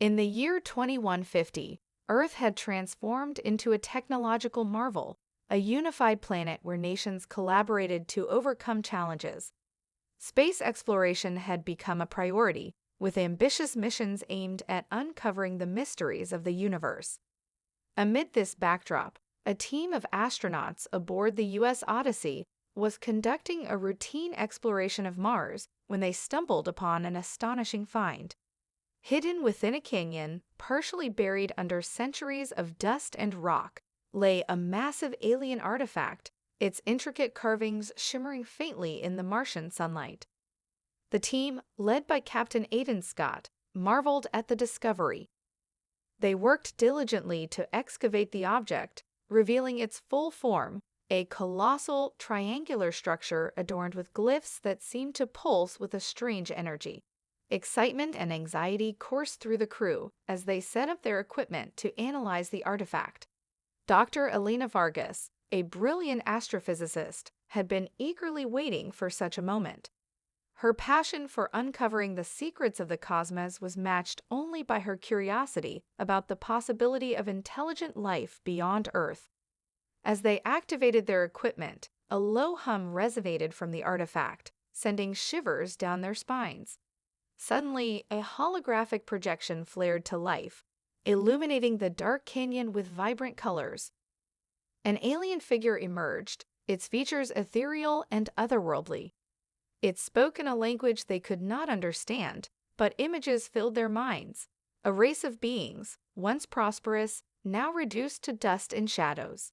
In the year 2150, Earth had transformed into a technological marvel, a unified planet where nations collaborated to overcome challenges. Space exploration had become a priority, with ambitious missions aimed at uncovering the mysteries of the universe. Amid this backdrop, a team of astronauts aboard the U.S. Odyssey was conducting a routine exploration of Mars when they stumbled upon an astonishing find. Hidden within a canyon, partially buried under centuries of dust and rock, lay a massive alien artifact, its intricate carvings shimmering faintly in the Martian sunlight. The team, led by Captain Aidan Scott, marveled at the discovery. They worked diligently to excavate the object, revealing its full form, a colossal, triangular structure adorned with glyphs that seemed to pulse with a strange energy. Excitement and anxiety coursed through the crew as they set up their equipment to analyze the artifact. Dr. Elena Vargas, a brilliant astrophysicist, had been eagerly waiting for such a moment. Her passion for uncovering the secrets of the cosmos was matched only by her curiosity about the possibility of intelligent life beyond Earth. As they activated their equipment, a low hum resonated from the artifact, sending shivers down their spines. Suddenly, a holographic projection flared to life, illuminating the dark canyon with vibrant colors. An alien figure emerged, its features ethereal and otherworldly. It spoke in a language they could not understand, but images filled their minds. A race of beings, once prosperous, now reduced to dust and shadows.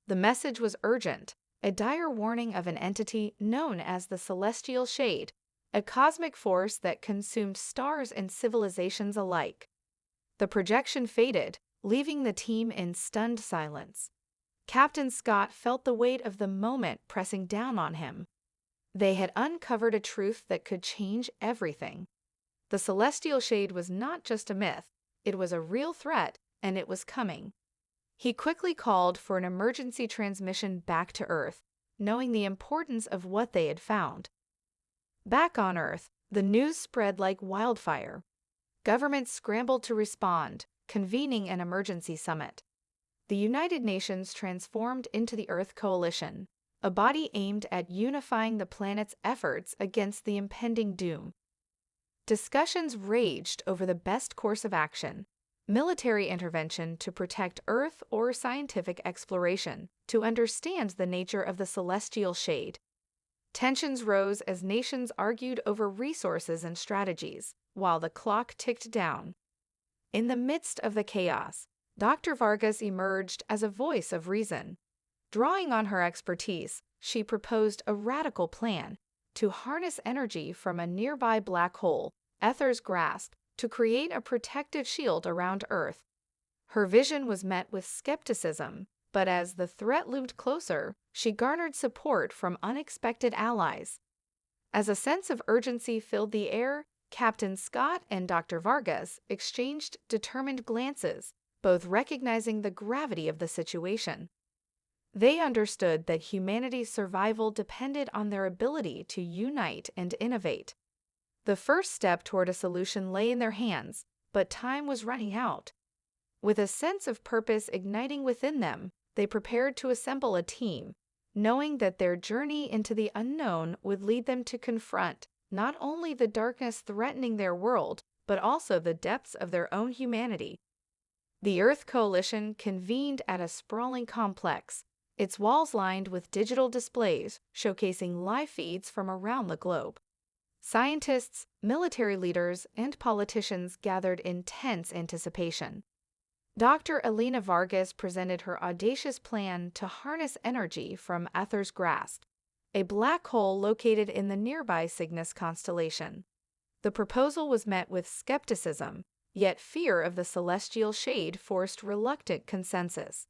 The message was urgent, a dire warning of an entity known as the Celestial Shade, a cosmic force that consumed stars and civilizations alike. The projection faded, leaving the team in stunned silence. Captain Scott felt the weight of the moment pressing down on him. They had uncovered a truth that could change everything. The Celestial Shade was not just a myth, it was a real threat, and it was coming. He quickly called for an emergency transmission back to Earth, knowing the importance of what they had found. Back on Earth, the news spread like wildfire. Governments scrambled to respond, convening an emergency summit. The United Nations transformed into the Earth Coalition, a body aimed at unifying the planet's efforts against the impending doom. Discussions raged over the best course of action: military intervention to protect Earth or scientific exploration to understand the nature of the Celestial Shade. Tensions rose as nations argued over resources and strategies, while the clock ticked down. In the midst of the chaos, Dr. Vargas emerged as a voice of reason. Drawing on her expertise, she proposed a radical plan to harness energy from a nearby black hole, Ether's grasp, to create a protective shield around Earth. Her vision was met with skepticism, but as the threat loomed closer, she garnered support from unexpected allies. As a sense of urgency filled the air, Captain Scott and Dr. Vargas exchanged determined glances, both recognizing the gravity of the situation. They understood that humanity's survival depended on their ability to unite and innovate. The first step toward a solution lay in their hands, but time was running out. With a sense of purpose igniting within them, they prepared to assemble a team, knowing that their journey into the unknown would lead them to confront not only the darkness threatening their world, but also the depths of their own humanity. The Earth Coalition convened at a sprawling complex, its walls lined with digital displays showcasing live feeds from around the globe. Scientists, military leaders, and politicians gathered in tense anticipation. Dr. Elena Vargas presented her audacious plan to harness energy from Ether's grasp, a black hole located in the nearby Cygnus constellation. The proposal was met with skepticism, yet fear of the Celestial Shade forced reluctant consensus.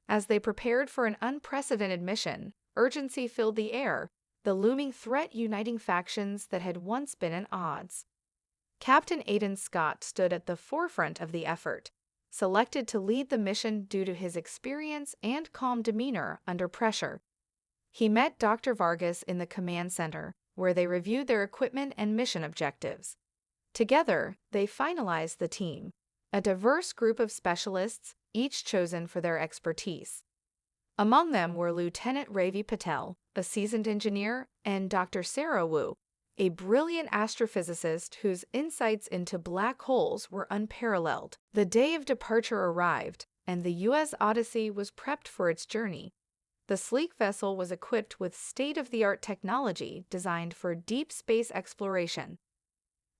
As they prepared for an unprecedented mission, urgency filled the air, the looming threat uniting factions that had once been at odds. Captain Aidan Scott stood at the forefront of the effort, selected to lead the mission due to his experience and calm demeanor under pressure. He met Dr. Vargas in the command center, where they reviewed their equipment and mission objectives. Together, they finalized the team, a diverse group of specialists, each chosen for their expertise. Among them were Lieutenant Ravi Patel, a seasoned engineer, and Dr. Sarah Wu, a brilliant astrophysicist whose insights into black holes were unparalleled. The day of departure arrived, and the U.S. Odyssey was prepped for its journey. The sleek vessel was equipped with state-of-the-art technology designed for deep space exploration.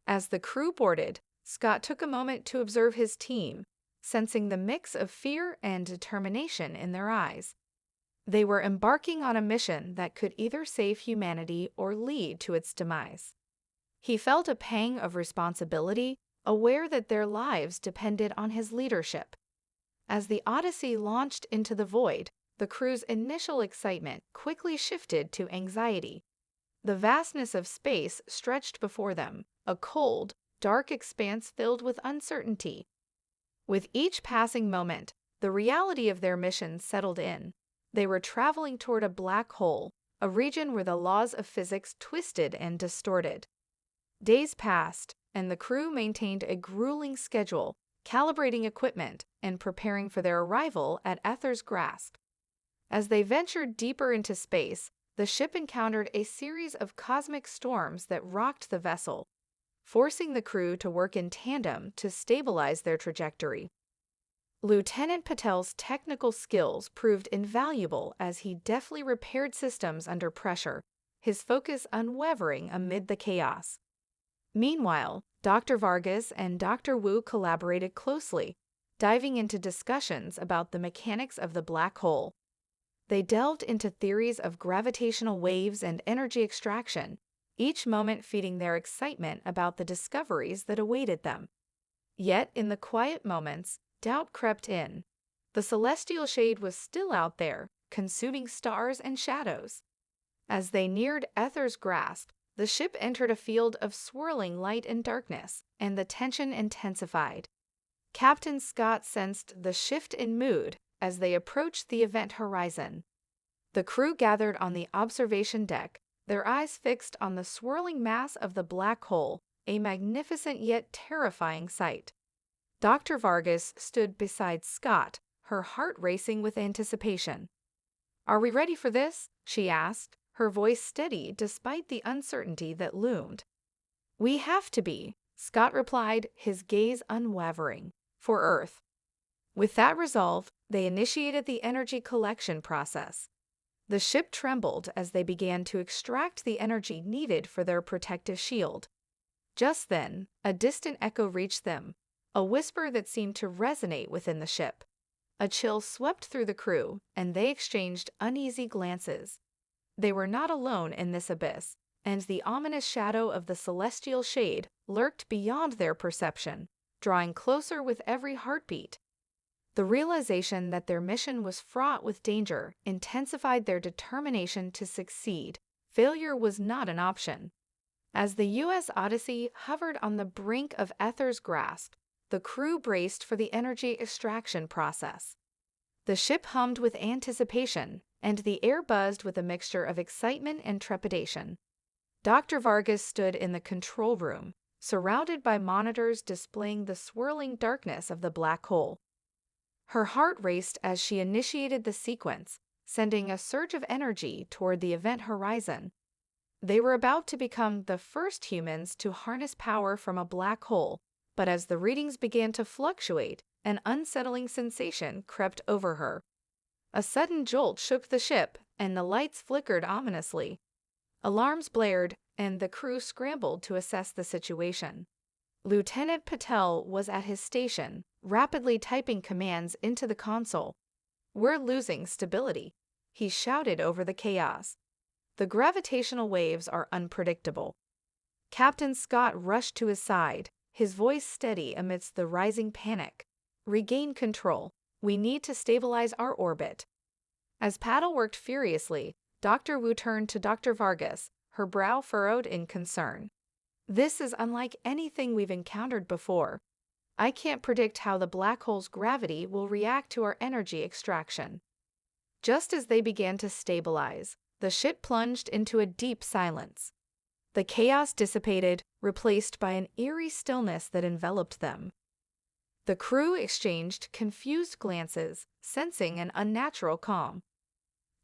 As the crew boarded, Scott took a moment to observe his team, sensing the mix of fear and determination in their eyes. They were embarking on a mission that could either save humanity or lead to its demise. He felt a pang of responsibility, aware that their lives depended on his leadership. As the Odyssey launched into the void, the crew's initial excitement quickly shifted to anxiety. The vastness of space stretched before them, a cold, dark expanse filled with uncertainty. With each passing moment, the reality of their mission settled in. They were traveling toward a black hole, a region where the laws of physics twisted and distorted. Days passed, and the crew maintained a grueling schedule, calibrating equipment and preparing for their arrival at Ether's grasp. As they ventured deeper into space, the ship encountered a series of cosmic storms that rocked the vessel, forcing the crew to work in tandem to stabilize their trajectory. Lieutenant Patel's technical skills proved invaluable as he deftly repaired systems under pressure, his focus unwavering amid the chaos. Meanwhile, Dr. Vargas and Dr. Wu collaborated closely, diving into discussions about the mechanics of the black hole. They delved into theories of gravitational waves and energy extraction, each moment feeding their excitement about the discoveries that awaited them. Yet, in the quiet moments, doubt crept in. The celestial shade was still out there, consuming stars and shadows. As they neared Ether's grasp, the ship entered a field of swirling light and darkness, and the tension intensified. Captain Scott sensed the shift in mood as they approached the event horizon. The crew gathered on the observation deck, their eyes fixed on the swirling mass of the black hole, a magnificent yet terrifying sight. Dr. Vargas stood beside Scott, her heart racing with anticipation. "Are we ready for this?" she asked, her voice steady despite the uncertainty that loomed. "We have to be," Scott replied, his gaze unwavering. "For Earth." With that resolve, they initiated the energy collection process. The ship trembled as they began to extract the energy needed for their protective shield. Just then, a distant echo reached them, a whisper that seemed to resonate within the ship. A chill swept through the crew, and they exchanged uneasy glances. They were not alone in this abyss, and the ominous shadow of the celestial shade lurked beyond their perception, drawing closer with every heartbeat. The realization that their mission was fraught with danger intensified their determination to succeed. Failure was not an option. As the U.S. Odyssey hovered on the brink of Ether's grasp, the crew braced for the energy extraction process. The ship hummed with anticipation, and the air buzzed with a mixture of excitement and trepidation. Dr. Vargas stood in the control room, surrounded by monitors displaying the swirling darkness of the black hole. Her heart raced as she initiated the sequence, sending a surge of energy toward the event horizon. They were about to become the first humans to harness power from a black hole, but as the readings began to fluctuate, an unsettling sensation crept over her. A sudden jolt shook the ship, and the lights flickered ominously. Alarms blared, and the crew scrambled to assess the situation. Lieutenant Patel was at his station, rapidly typing commands into the console. "We're losing stability," he shouted over the chaos. "The gravitational waves are unpredictable." Captain Scott rushed to his side, his voice steady amidst the rising panic. "Regain control. We need to stabilize our orbit." As Paddle worked furiously, Dr. Wu turned to Dr. Vargas, her brow furrowed in concern. "This is unlike anything we've encountered before. I can't predict how the black hole's gravity will react to our energy extraction." Just as they began to stabilize, the ship plunged into a deep silence. The chaos dissipated, replaced by an eerie stillness that enveloped them. The crew exchanged confused glances, sensing an unnatural calm.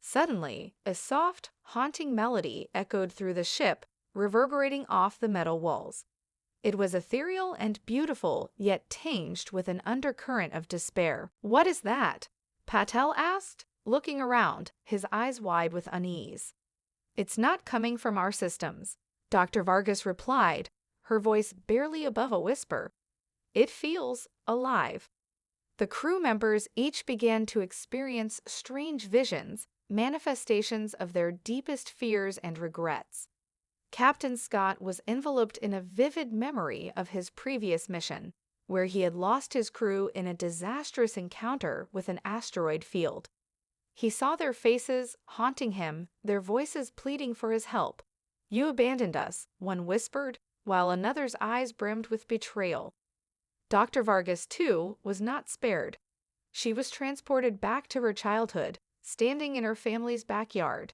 Suddenly, a soft, haunting melody echoed through the ship, reverberating off the metal walls. It was ethereal and beautiful, yet tinged with an undercurrent of despair. "What is that?" Patel asked, looking around, his eyes wide with unease. "It's not coming from our systems," Dr. Vargas replied, her voice barely above a whisper. "It feels alive." The crew members each began to experience strange visions, manifestations of their deepest fears and regrets. Captain Scott was enveloped in a vivid memory of his previous mission, where he had lost his crew in a disastrous encounter with an asteroid field. He saw their faces haunting him, their voices pleading for his help. "You abandoned us," one whispered, while another's eyes brimmed with betrayal. Dr. Vargas, too, was not spared. She was transported back to her childhood, standing in her family's backyard.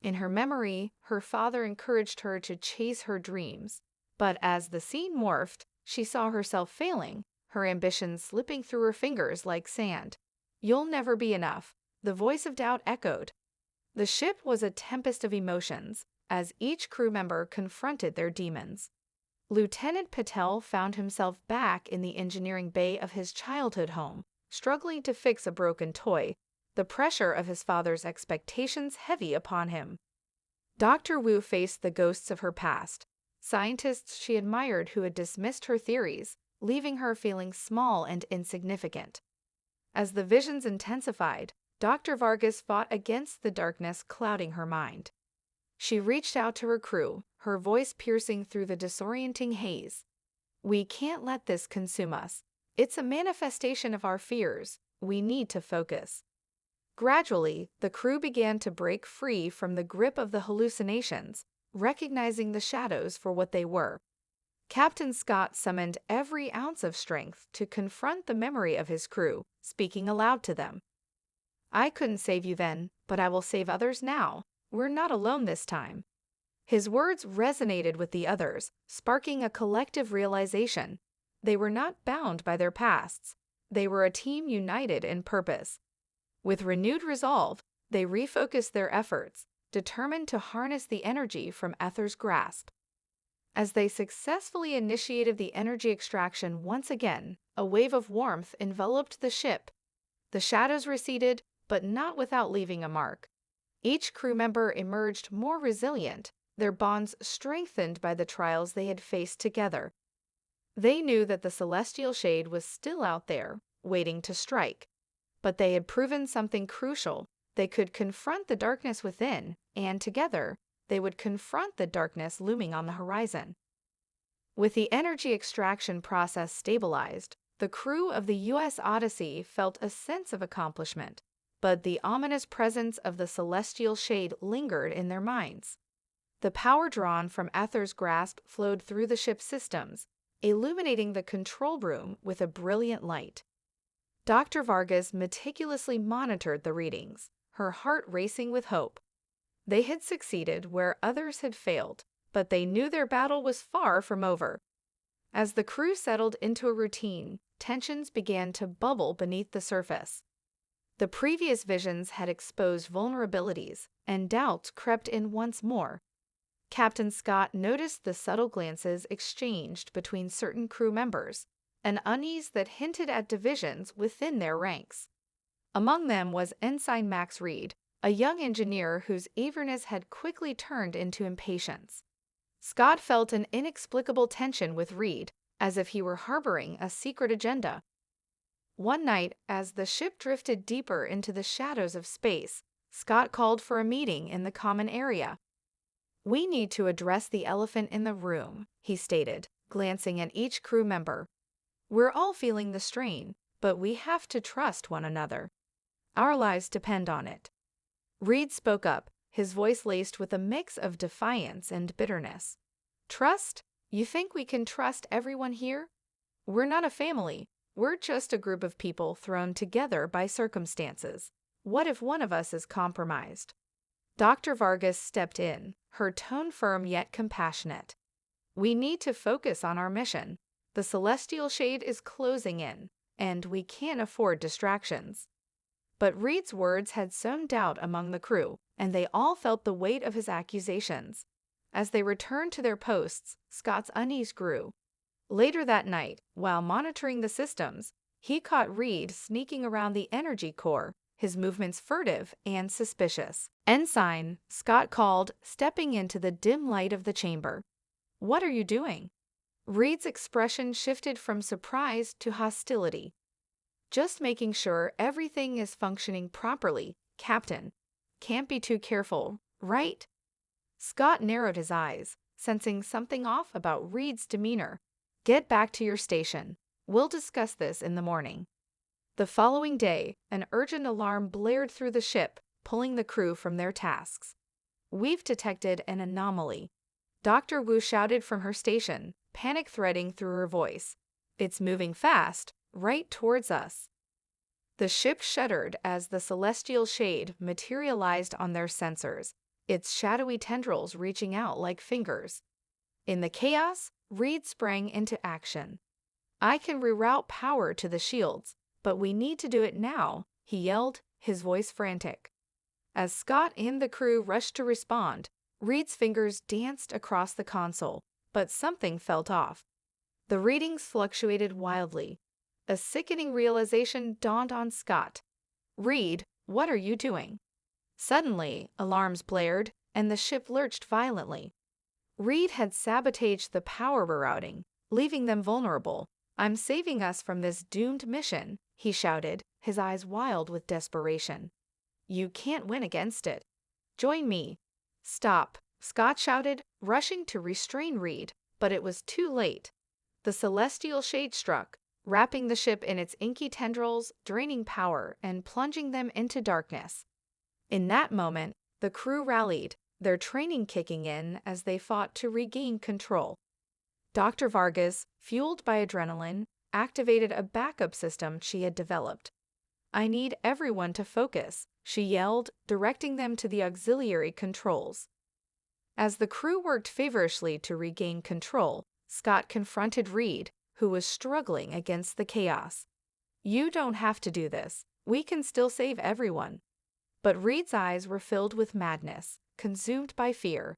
In her memory, her father encouraged her to chase her dreams. But as the scene morphed, she saw herself failing, her ambitions slipping through her fingers like sand. "You'll never be enough," the voice of doubt echoed. The ship was a tempest of emotions, as each crew member confronted their demons. Lieutenant Patel found himself back in the engineering bay of his childhood home, struggling to fix a broken toy, the pressure of his father's expectations heavy upon him. Dr. Wu faced the ghosts of her past, scientists she admired who had dismissed her theories, leaving her feeling small and insignificant. As the visions intensified, Dr. Vargas fought against the darkness clouding her mind. She reached out to her crew, her voice piercing through the disorienting haze. "We can't let this consume us. It's a manifestation of our fears. We need to focus." Gradually, the crew began to break free from the grip of the hallucinations, recognizing the shadows for what they were. Captain Scott summoned every ounce of strength to confront the memory of his crew, speaking aloud to them. "I couldn't save you then, but I will save others now. We're not alone this time." His words resonated with the others, sparking a collective realization. They were not bound by their pasts. They were a team united in purpose. With renewed resolve, they refocused their efforts, determined to harness the energy from Ether's grasp. As they successfully initiated the energy extraction once again, a wave of warmth enveloped the ship. The shadows receded, but not without leaving a mark. Each crew member emerged more resilient, their bonds strengthened by the trials they had faced together. They knew that the celestial shade was still out there, waiting to strike. But they had proven something crucial. They could confront the darkness within, and together, they would confront the darkness looming on the horizon. With the energy extraction process stabilized, the crew of the U.S. Odyssey felt a sense of accomplishment, but the ominous presence of the celestial shade lingered in their minds. The power drawn from Ether's grasp flowed through the ship's systems, illuminating the control room with a brilliant light. Dr. Vargas meticulously monitored the readings, her heart racing with hope. They had succeeded where others had failed, but they knew their battle was far from over. As the crew settled into a routine, tensions began to bubble beneath the surface. The previous visions had exposed vulnerabilities, and doubts crept in once more. Captain Scott noticed the subtle glances exchanged between certain crew members, an unease that hinted at divisions within their ranks. Among them was Ensign Max Reed, a young engineer whose eagerness had quickly turned into impatience. Scott felt an inexplicable tension with Reed, as if he were harboring a secret agenda. One night, as the ship drifted deeper into the shadows of space, Scott called for a meeting in the common area. "We need to address the elephant in the room," he stated, glancing at each crew member. "We're all feeling the strain, but we have to trust one another. Our lives depend on it." Reed spoke up, his voice laced with a mix of defiance and bitterness. "Trust? You think we can trust everyone here? We're not a family. We're just a group of people thrown together by circumstances. What if one of us is compromised?" Dr. Vargas stepped in, her tone firm yet compassionate. "We need to focus on our mission. The celestial shade is closing in. and we can't afford distractions. But Reed's words had sown doubt among the crew, and they all felt the weight of his accusations. As they returned to their posts, Scott's unease grew. Later that night, while monitoring the systems, he caught Reed sneaking around the energy core, his movements furtive and suspicious. "Ensign," Scott called, stepping into the dim light of the chamber. "What are you doing?" Reed's expression shifted from surprise to hostility. "Just making sure everything is functioning properly, Captain. Can't be too careful, right?" Scott narrowed his eyes, sensing something off about Reed's demeanor. "Get back to your station. We'll discuss this in the morning." The following day, an urgent alarm blared through the ship, pulling the crew from their tasks. "We've detected an anomaly," Dr. Wu shouted from her station, panic threading through her voice. "It's moving fast, right towards us." The ship shuddered as the celestial shade materialized on their sensors, its shadowy tendrils reaching out like fingers. In the chaos, Reed sprang into action. "I can reroute power to the shields, but we need to do it now," he yelled, his voice frantic. As Scott and the crew rushed to respond, Reed's fingers danced across the console, but something felt off. The readings fluctuated wildly. A sickening realization dawned on Scott. "Reed, what are you doing?" Suddenly, alarms blared, and the ship lurched violently. Reed had sabotaged the power rerouting, leaving them vulnerable. "I'm saving us from this doomed mission," he shouted, his eyes wild with desperation. "You can't win against it. Join me." "Stop," Scott shouted, rushing to restrain Reed, but it was too late. The celestial shade struck, wrapping the ship in its inky tendrils, draining power and plunging them into darkness. In that moment, the crew rallied, their training kicking in as they fought to regain control. Dr. Vargas, fueled by adrenaline, activated a backup system she had developed. "I need everyone to focus," she yelled, directing them to the auxiliary controls. As the crew worked feverishly to regain control, Scott confronted Reed, who was struggling against the chaos. "You don't have to do this. We can still save everyone." But Reed's eyes were filled with madness, consumed by fear.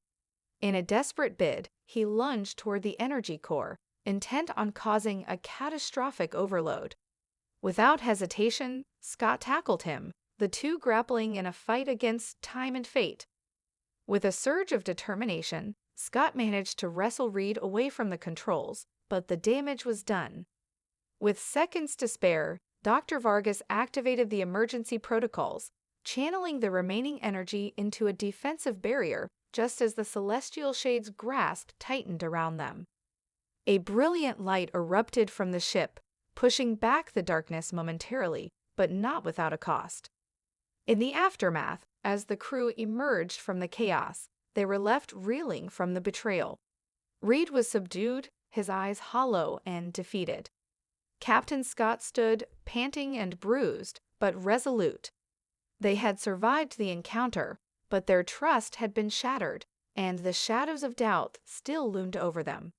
In a desperate bid, he lunged toward the energy core, intent on causing a catastrophic overload. Without hesitation, Scott tackled him, the two grappling in a fight against time and fate. With a surge of determination, Scott managed to wrestle Reed away from the controls, but the damage was done. With seconds to spare, Dr. Vargas activated the emergency protocols, channeling the remaining energy into a defensive barrier just as the celestial shade's grasp tightened around them. A brilliant light erupted from the ship, pushing back the darkness momentarily, but not without a cost. In the aftermath, as the crew emerged from the chaos, they were left reeling from the betrayal. Reed was subdued, his eyes hollow and defeated. Captain Scott stood, panting and bruised, but resolute. They had survived the encounter, but their trust had been shattered, and the shadows of doubt still loomed over them.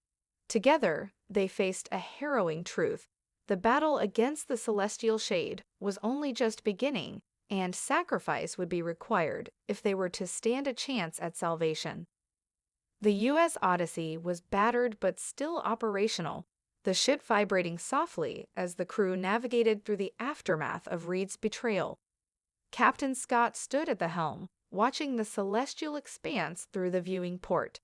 Together, they faced a harrowing truth. The battle against the celestial shade was only just beginning, and sacrifice would be required if they were to stand a chance at salvation. The U.S. Odyssey was battered but still operational, the ship vibrating softly as the crew navigated through the aftermath of Reed's betrayal. Captain Scott stood at the helm, watching the celestial expanse through the viewing port.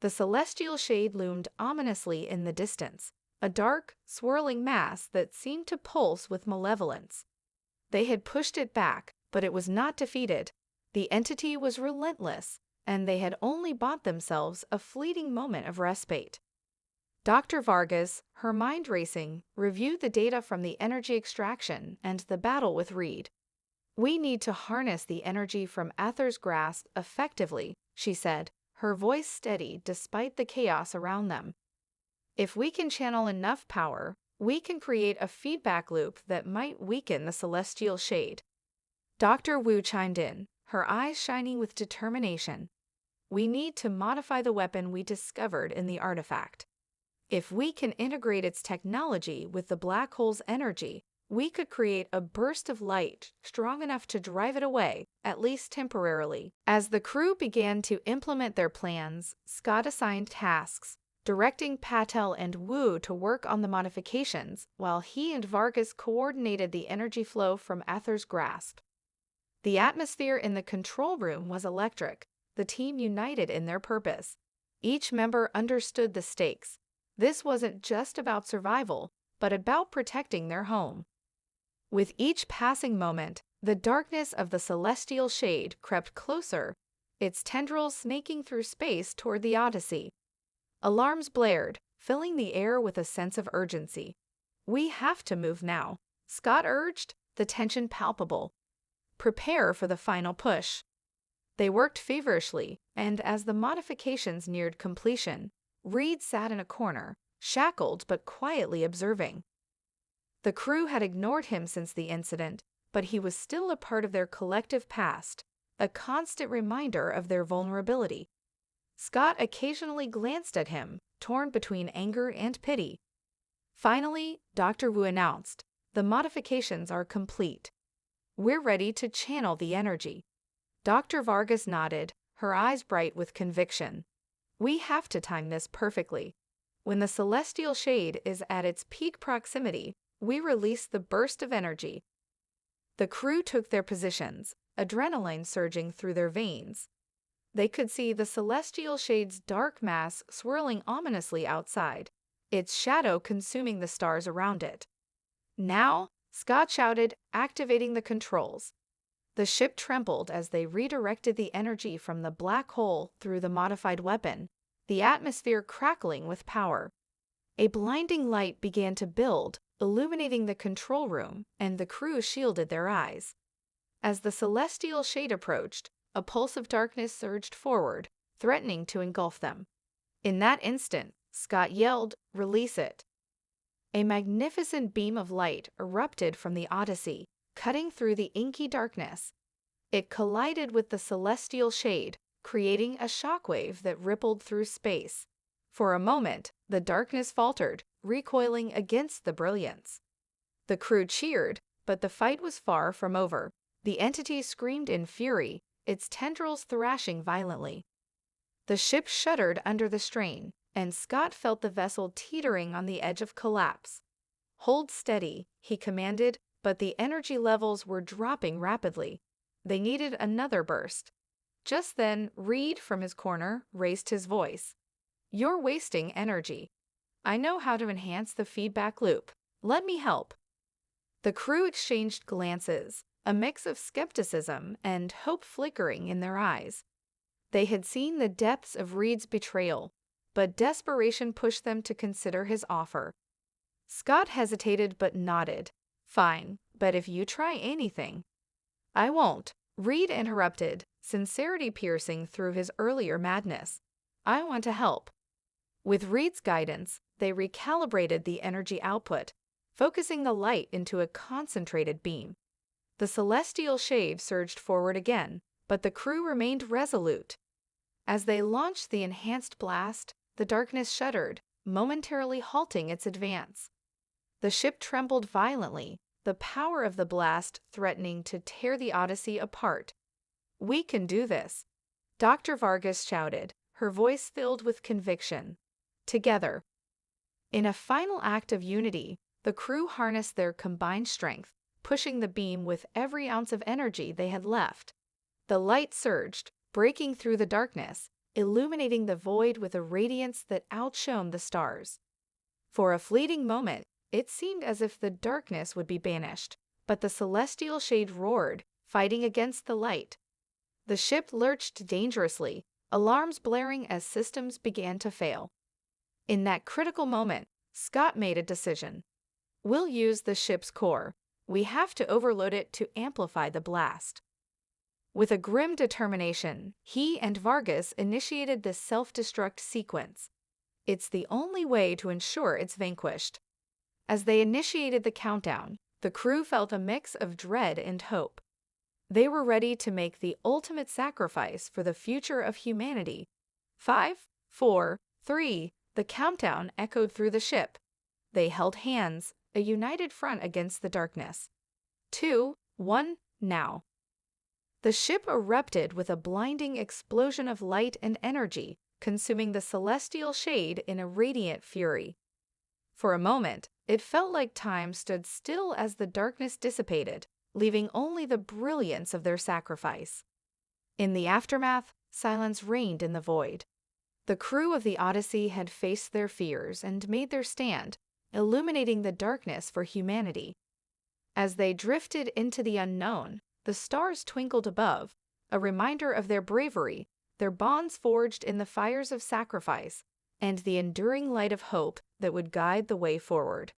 The celestial shade loomed ominously in the distance, a dark, swirling mass that seemed to pulse with malevolence. They had pushed it back, but it was not defeated. The entity was relentless, and they had only bought themselves a fleeting moment of respite. Dr. Vargas, her mind racing, reviewed the data from the energy extraction and the battle with Reed. "We need to harness the energy from Ather's grasp effectively," she said, her voice steady despite the chaos around them. "If we can channel enough power, we can create a feedback loop that might weaken the celestial shade." Dr. Wu chimed in, her eyes shining with determination. "We need to modify the weapon we discovered in the artifact. If we can integrate its technology with the black hole's energy, we could create a burst of light strong enough to drive it away, at least temporarily. As the crew began to implement their plans, Scott assigned tasks, directing Patel and Wu to work on the modifications, while he and Vargas coordinated the energy flow from Aether's grasp. The atmosphere in the control room was electric, the team united in their purpose. Each member understood the stakes. This wasn't just about survival, but about protecting their home. With each passing moment, the darkness of the celestial shade crept closer, its tendrils snaking through space toward the Odyssey. Alarms blared, filling the air with a sense of urgency. "We have to move now," Scott urged, the tension palpable. "Prepare for the final push." They worked feverishly, and as the modifications neared completion, Reed sat in a corner, shackled but quietly observing. The crew had ignored him since the incident, but he was still a part of their collective past, a constant reminder of their vulnerability. Scott occasionally glanced at him, torn between anger and pity. Finally, Dr. Wu announced, "The modifications are complete. We're ready to channel the energy." Dr. Vargas nodded, her eyes bright with conviction. "We have to time this perfectly. When the celestial shade is at its peak proximity, we release the burst of energy." The crew took their positions, adrenaline surging through their veins. They could see the celestial shade's dark mass swirling ominously outside, its shadow consuming the stars around it. "Now," Scott shouted, activating the controls. The ship trembled as they redirected the energy from the black hole through the modified weapon, the atmosphere crackling with power. A blinding light began to build, illuminating the control room, and the crew shielded their eyes. As the celestial shade approached, a pulse of darkness surged forward, threatening to engulf them. In that instant, Scott yelled, "Release it." A magnificent beam of light erupted from the Odyssey, cutting through the inky darkness. It collided with the celestial shade, creating a shockwave that rippled through space. For a moment, the darkness faltered, recoiling against the brilliance. The crew cheered, but the fight was far from over. The entity screamed in fury, its tendrils thrashing violently. The ship shuddered under the strain, and Scott felt the vessel teetering on the edge of collapse. "Hold steady," he commanded, but the energy levels were dropping rapidly. They needed another burst. Just then, Reed from his corner raised his voice. "You're wasting energy. I know how to enhance the feedback loop. Let me help." The crew exchanged glances, a mix of skepticism and hope flickering in their eyes. They had seen the depths of Reed's betrayal, but desperation pushed them to consider his offer. Scott hesitated but nodded. "Fine, but if you try anything—" "I won't," Reed interrupted, sincerity piercing through his earlier madness. "I want to help." With Reed's guidance, they recalibrated the energy output, focusing the light into a concentrated beam. The celestial shade surged forward again, but the crew remained resolute. As they launched the enhanced blast, the darkness shuddered, momentarily halting its advance. The ship trembled violently, the power of the blast threatening to tear the Odyssey apart. "We can do this," Dr. Vargas shouted, her voice filled with conviction. "Together." In a final act of unity, the crew harnessed their combined strength, pushing the beam with every ounce of energy they had left. The light surged, breaking through the darkness, illuminating the void with a radiance that outshone the stars. For a fleeting moment, it seemed as if the darkness would be banished, but the celestial shade roared, fighting against the light. The ship lurched dangerously, alarms blaring as systems began to fail. In that critical moment, Scott made a decision. "We'll use the ship's core. We have to overload it to amplify the blast." With a grim determination, he and Vargas initiated this self-destruct sequence. It's the only way to ensure it's vanquished. As they initiated the countdown, the crew felt a mix of dread and hope. They were ready to make the ultimate sacrifice for the future of humanity. 5, 4, 3, the countdown echoed through the ship. They held hands, a united front against the darkness. 2, 1, now. The ship erupted with a blinding explosion of light and energy, consuming the celestial shade in a radiant fury. For a moment, it felt like time stood still as the darkness dissipated, leaving only the brilliance of their sacrifice. In the aftermath, silence reigned in the void. The crew of the Odyssey had faced their fears and made their stand, illuminating the darkness for humanity. As they drifted into the unknown, the stars twinkled above, a reminder of their bravery, their bonds forged in the fires of sacrifice, and the enduring light of hope that would guide the way forward.